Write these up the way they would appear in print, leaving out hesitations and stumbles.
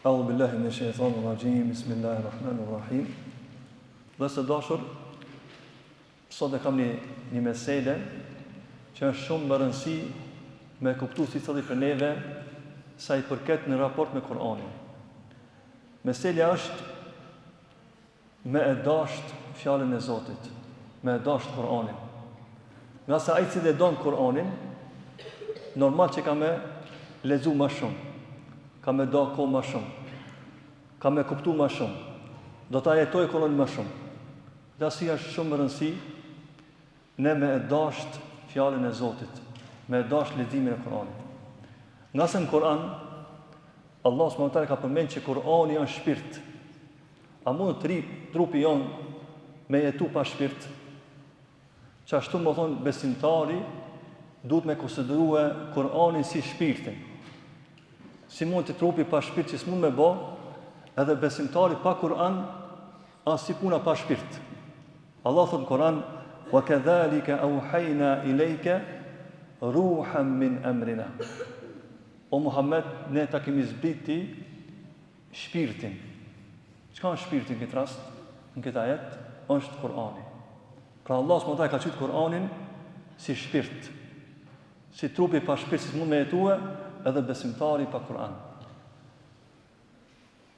A'udhu billahi minash shaitanir rajim. Bismillahir rahmanir rahim. Dhe së dashur, sot e kam një mesele që është shumë më rëndësi me kuptu si cili për neve sa i përket në raport me Kur'anin. Meselja është me e dasht fjalën e Zotit, me e dasht Kur'anin. Nga sa ai cili e don Kur'anin, normal që ka me lezu ma shumë, ka me do kohë ma shumë, ka me kuptu ma shumë, do ta jetoj Kur'anin ma shumë. Dhe asi është shumë më rëndësi ne me e dasht fjalën e Zotit, me e dasht leximin e Kur'anit. Nga se në Kur'an, Allah s.w.t. ka përmend që Kur'ani është shpirt. A mund trupi jonë me jetu pa shpirt? Që ashtu më thonë besimtari duhet me konsiderue Kur'anin si shpirtin. Si mund të trupi pa shpirt që s'mund me bo, edhe besimtari pa Kur'an as si puna pa shpirt. Allah thotë në Kur'an: "Wa kadhalika awhayna ilayka ruhan min amrina." O Muhammed, ne ta kemi zbriti shpirtin. Çka është shpirti në këtë rast? Në këtë ajet është Kur'ani. Pra Allah s.w.t. ka thënë Kur'anin si shpirt, si trupi pa shpirt që mund me jetue, edhe besimtari pa Kur'an.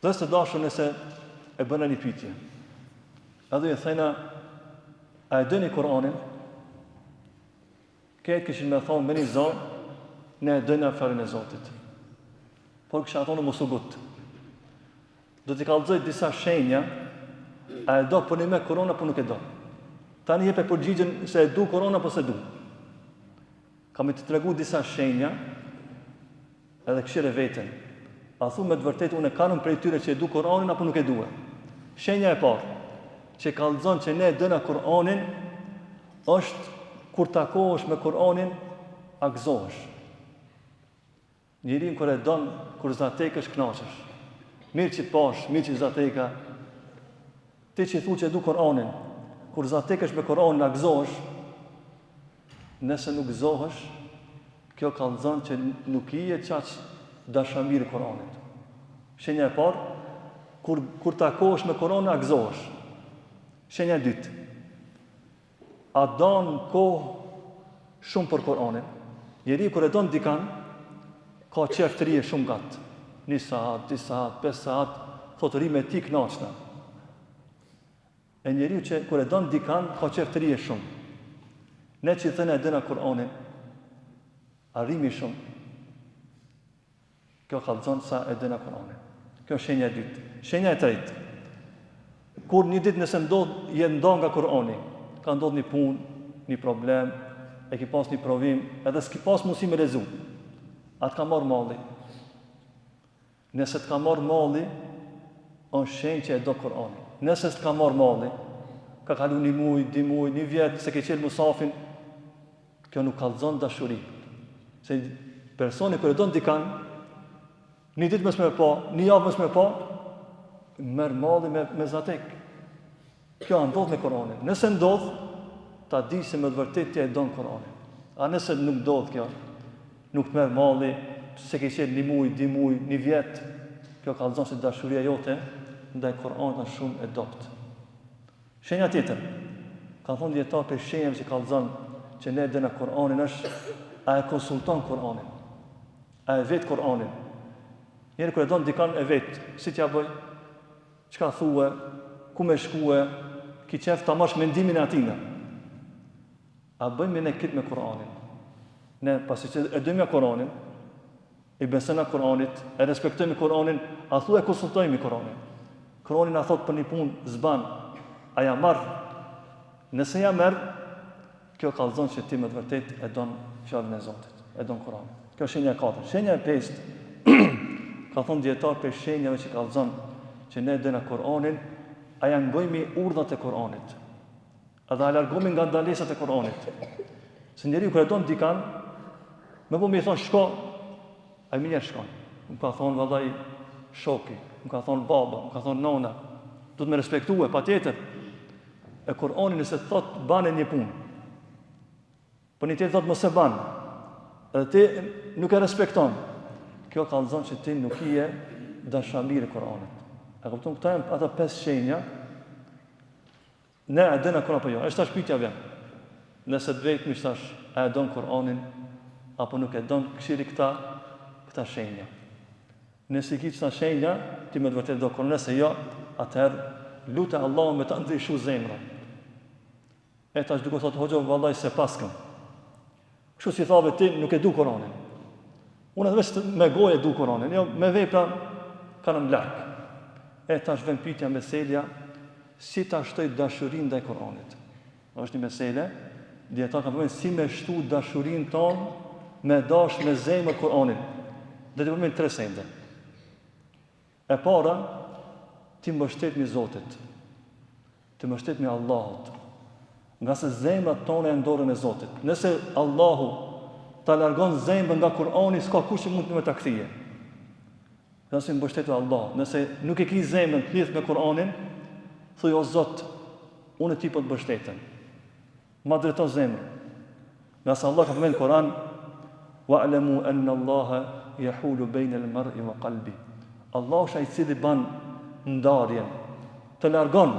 Dhe së dashur nëse e bëna një pyetje, edhe e thëna, a e dëni Kur'anin? Këtë këshin me thonë me një zonë, ne e dëna fjalën e Zotit. Por kësha thonë mos u gut. Do t'i kallëzoj disa shenja, a e do për një me Kur'an apo nuk e do. Tani jepe përgjigjen se e du Kur'an apo se du. Kam i të tregu disa shenja, edhe këshire veten. A thu me të vërtet unë e kanëm prej tyre që e du Kur'anin apo nuk e duhe. Shenja e parë, që kallëzon që ne e dëna Kur'anin, është kur takohesh me Kur'anin, a gëzohesh. Njërin kër e donë, kur zatekësh, knaqesh. Mirë që të pash, mirë që zateka. Ti që i thu që e du Kur'anin, kur zatekësh me Kur'anin, a gëzohesh, nëse nuk gëzohesh, kjo kallëzon që nuk i e qaq dashamirë Kur'anit. Shenja e parë, kur takohesh me Kur'anin, a gëzohesh. Shenja e dytë, a donë kohë shumë për Kur'anin. Njeri kër e donë dikan, ka qeftërije shumë gatë. 1 saat, 2 saat, 5 saat, thotë ri me ti knaqëna. E njeri që kër e donë dikan, ka qeftërije shumë. Ne që i thënë e dëna Kur'anin, a rimi shumë. Kjo kallëzon sa e dëna Kur'anin. Kjo shenja e dytë. Shenja e tretë, kur një ditë nëse jetë ndonë nga Kur'ani, ka ndodhë një punë, një problem, e ki pas një provim, edhe s'ki pas mundësi me lezu, atë ka marrë malli. Nëse të ka marrë malli, është shenjë që e do Kur'ani. Nëse s'të ka marrë malli, ka kalu 1 muj, 2 muj, 1 vjetë, se ke qelë musafin, kjo nuk kallëzon dashuri. Se personi kër e do në dikan, një ditë mes me pa, një javë mes me pa, merë malli me zatek. Kjo ndodh me Kur'anin. Nëse ndodh, ta di se me të vërtet të e donë Kur'anin. A nëse nuk ndodh kjo, nuk të merë malli, se ke qenë 1 muj, 2 muj, 1 vjetë, kjo kallëzon se dashuria jote ndaj Kur'anit është shumë e dobët. Shenja tjetër, ka thonë dietar për shenjave që kallëzon që ne dëna Kur'anin është, a e konsulton Kur'anin, a e vetë Kur'anin. Njerë kër e donë dikan e vetë, si t'ja bëj, çka thue, ku me shkue, ki qef ta marrësh mendimin e atina. A bëjmë ne këtë me Kur'anin? Ne, pasi që e dëmja Kur'anin, i besëna Kur'anit, e respektojmë Kur'anin, a thu e konsultojmë Kur'anin. Kur'anin a thot për një punë zban, a ja marrë. Nëse ja merë, kjo kallëzon që ti me të vërtet e donë fjalën e Zotit, e donë Kur'anin. Kjo shenja e 4. Shenja e 5, ka thonë dietar për shenjave që kallëzon që ne dëna Kur'anin, a janë ngojmi urdhat e Kur'anit, edhe a largomi nga ndalesat e Kur'anit. Se njeri kër e donë dikan, me po mi thonë shko, a i minjerë shkon. Më ka thonë vallaj shoki, më ka thonë baba, më ka thonë nona, du të me respektue, pa tjetër. E Kur'ani nëse thot bane një punë, për një tjetër thot mos e banë, edhe ti nuk e respekton, kjo kallëzon që ti nuk je dashamiri Kur'anit. E kupton, këta janë ato 5 shenja. Ne e dëna kur apo jo? Është tash pyetja vjen. Nëse të vetëm thash, a e don Kur'anin apo nuk e don, këshiri këta shenja. Nëse ki këta shenja, ti me të vërtet do Kur'anin, nëse jo, atëherë lutë Allahun me ta ndryshu zemra. E tash duke thotë hoxha, vallahi se paskëm. Kështu si thave ti, nuk e du Kur'anin. Unë vetëm me gojë e du Kur'anin, jo me vepra kanë larg. E tash vjen pyetja meselja, si ta shtoj dashurinë ndaj Kur'anit. Është një mesele, dietar kanë thënë si me shtu dashurinë tonë me dash me zemër Kur'anin. Dhe të përmend 3 sende. E para, ti mbështetni Zotit. Ti mbështetni Allahut. Nga se zemrat tona janë në dorën e Zotit. Nëse Allahu ta largon zemrën nga Kur'ani, s'ka kush që mund të më ta kthije. Nëse mbështetu Allah, nëse nuk e ki zemrën të lidhur me Kur'anin, thuaj o Zot, unë ti po të mbështetem. Ma drejto zemrën. Nga se Allah ka thënë në Kur'an, wa'lamu anna Allaha yahulu bayna al-mar'i wa qalbi. Allahu është ai i cili ban ndarjen, të largon.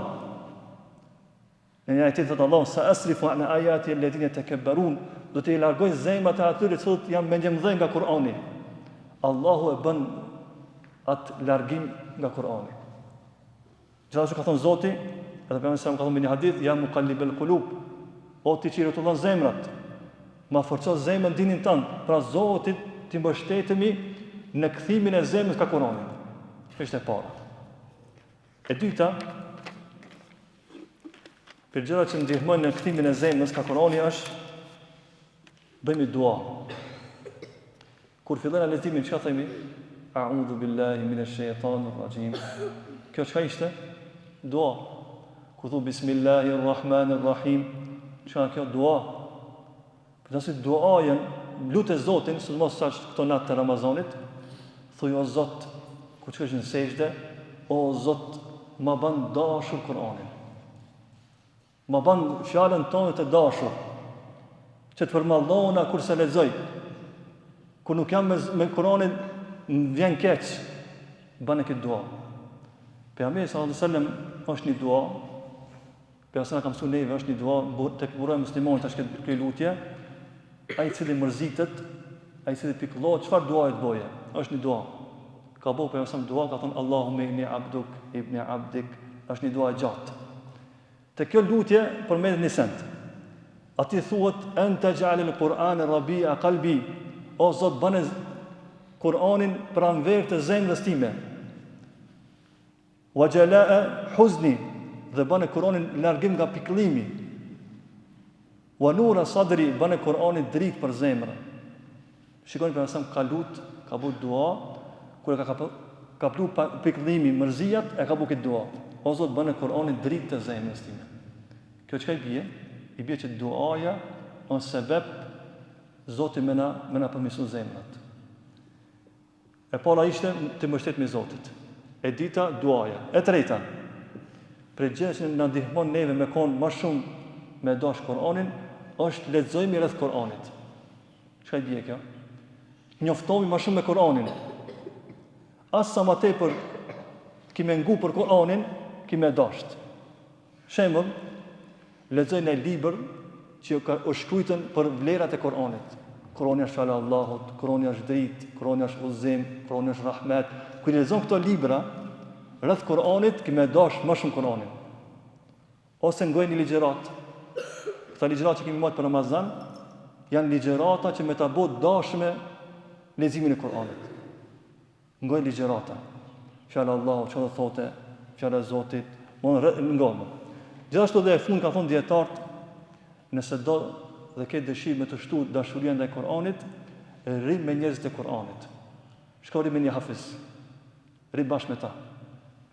Në një ajet thotë Allahu sa asrifu an ayati alladhina yatakabbarun, do të largoj zemrat e atyre që thotë jam mendjemdhë nga Kur'ani. Allahu e bën atë largim nga Kur'ani. Gjithashtu ka thënë Zoti, edhe pejgamberi sa ka thënë në një hadith, ja muqallibal qulub, o ti që rrotullon zemrat, ma forco zemrën dinin tënd. Pra Zotit ti mbështetemi në kthimin e zemrës ka Kur'anit. Është e para. E dyta, për gjërat që ndihmojnë në kthimin e zemrës ka Kur'ani është bëjmë dua. Kur fillojmë leximin, çka themi? A'udhu billahi minash shaitanir rajim. Kjo çka ishte? Dua. Kur thu bismillahirrahmanirrahim, çka kjo dua? Përse duajen lutë Zotin, sidomos sa këto natë të Ramazanit, thuaj o Zot, kur shkosh në sejdë, o Zot, ma ban dashur Kur'anin. Ma ban fjalën tonë të dashur, që të përmallona kur se lexoj. Kur nuk jam me Kur'anin, vjen keq, bën këtë dua. Pejgamberi sallallahu alajhi wasallam është një dua. Pejgamberi ka mësuar neve është një dua tek burrë musliman tash këtë lutje. Ai i cili mërzitet, ai i cili pikëllohet, çfarë duaje të bëje? Është një dua. Ka bëu pejgamberi dua, ka thonë Allahumma inni abduk ibn abdik, është një dua e gjatë. Te kjo lutje përmendet një send. Ati thuhet anta ja'al al-Qur'ana rabi'a qalbi. O Zot, bane Kur'anin pranverë të zemrës time. Wa jala'a huzni, dhe bane Kur'anin largim nga pikëllimi. Wa nura sadri, bane Kur'anin dritë për zemrën. Shikoni për nësëm ka lut, ka bu dua, kur e ka plu pikëllimi, mërzijat, e ka bu këtë dua. O Zot, bane Kur'anin dritë të zemrës time. Kjo çka i bie? I bie që duaja është sebeb Zoti më na përmirëson zemrat. E para ishte të mbështet me Zotit. E dita duaja. E treta, për gjëra që na ndihmon neve me kon më shumë me dash Kur'anin, është lexojmë rreth Kur'anit. Çka i bie kjo? Njoftohemi më shumë me Kur'anin. As sa më tepër kimë ngu për Kur'anin, kimë dasht. Shembull, lexoj në libër që është shkruajtur për vlerat e Kur'anit. Kur'ani është fjala e Allahut, Kur'ani është dritë, Kur'ani është udhëzim, Kur'ani është rahmet. Kur lexon këto libra rreth Kur'anit, kimë dash më shumë Kur'anin. Ose ngojnë një ligjërat. Këta ligjërat që kemi marrë për Ramazan janë ligjërata që me ta bëu dashme leximin e Kur'anit. Ngojnë ligjërata. Fjala e Allahut, çfarë thotë, fjala e Zotit, ngonë. Gjithashtu dhe e fund ka thonë dietarët, nëse do dhe ke dëshirë me të shtu dashuria ndaj Kur'anit, rri me njerëzit e Kur'anit. Shko rri me një hafiz. Rri bashkë me ta.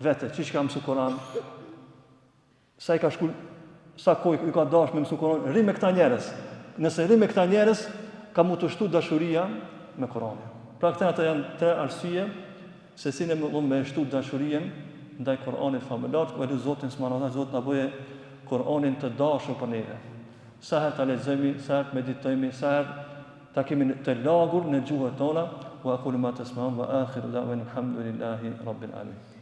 Vete, çish ka mësu Kur'an? Sa i ka shkull, sa kohë i ka dashur me mësu Kur'an? Rri me këta njerëz. Nëse rri me këta njerëz, ka mu të shtu dashuria me Kur'anin. Pra këta janë 3 arsye se si ne mund me shtu dashurien ndaj Kur'anit familjar, ku Zotin subhanallahu Zot na bëje Kur'anin të dashur për neve. Sa herë ta lexojmë, sa herë meditojmë, sa herë ta kemi të lagur në gjuhën tona, wa aqulu ma tasma'un wa akhiru da'wana alhamdulillahi rabbil alamin.